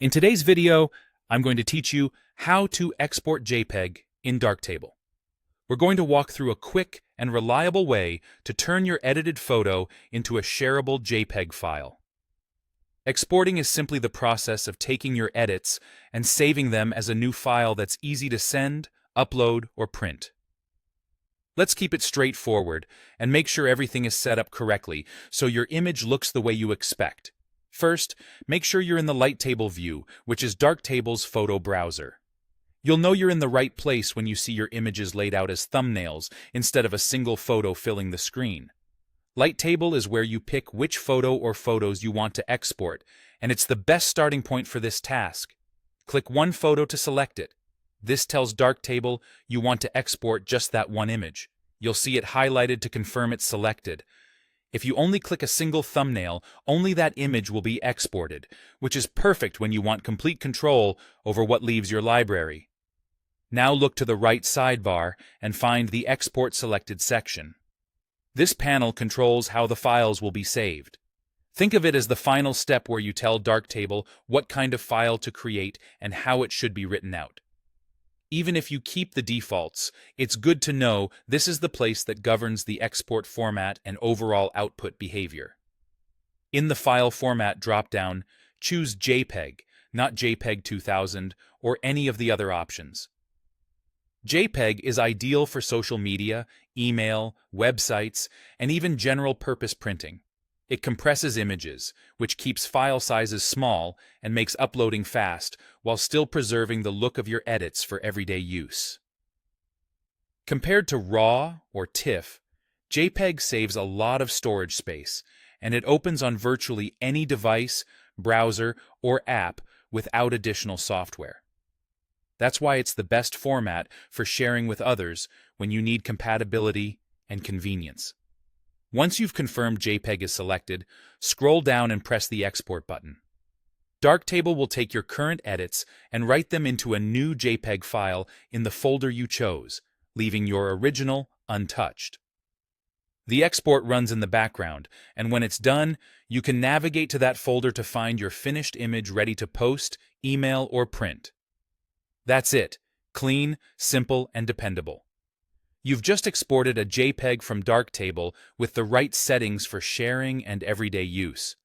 In today's video, I'm going to teach you how to export JPEG in Darktable. We're going to walk through a quick and reliable way to turn your edited photo into a shareable JPEG file. Exporting is simply the process of taking your edits and saving them as a new file that's easy to send, upload, or print. Let's keep it straightforward and make sure everything is set up correctly so your image looks the way you expect. First, make sure you're in the Darktable view, which is Darktable's photo browser. You'll know you're in the right place when you see your images laid out as thumbnails instead of a single photo filling the screen. Darktable is where you pick which photo or photos you want to export, and it's the best starting point for this task. Click one photo to select it. This tells Darktable you want to export just that one image. You'll see it highlighted to confirm it's selected. If you only click a single thumbnail, only that image will be exported, which is perfect when you want complete control over what leaves your library. Now look to the right sidebar and find the Export Selected section. This panel controls how the files will be saved. Think of it as the final step where you tell Darktable what kind of file to create and how it should be written out. Even if you keep the defaults, it's good to know this is the place that governs the export format and overall output behavior. In the File Format dropdown, choose JPEG, not JPEG 2000, or any of the other options. JPEG is ideal for social media, email, websites, and even general-purpose printing. It compresses images, which keeps file sizes small and makes uploading fast while still preserving the look of your edits for everyday use. Compared to RAW or TIFF, JPEG saves a lot of storage space, and it opens on virtually any device, browser, or app without additional software. That's why it's the best format for sharing with others when you need compatibility and convenience. Once you've confirmed JPEG is selected, scroll down and press the Export button. Darktable will take your current edits and write them into a new JPEG file in the folder you chose, leaving your original untouched. The export runs in the background, and when it's done, you can navigate to that folder to find your finished image ready to post, email, or print. That's it. Clean, simple, and dependable. You've just exported a JPEG from Darktable with the right settings for sharing and everyday use.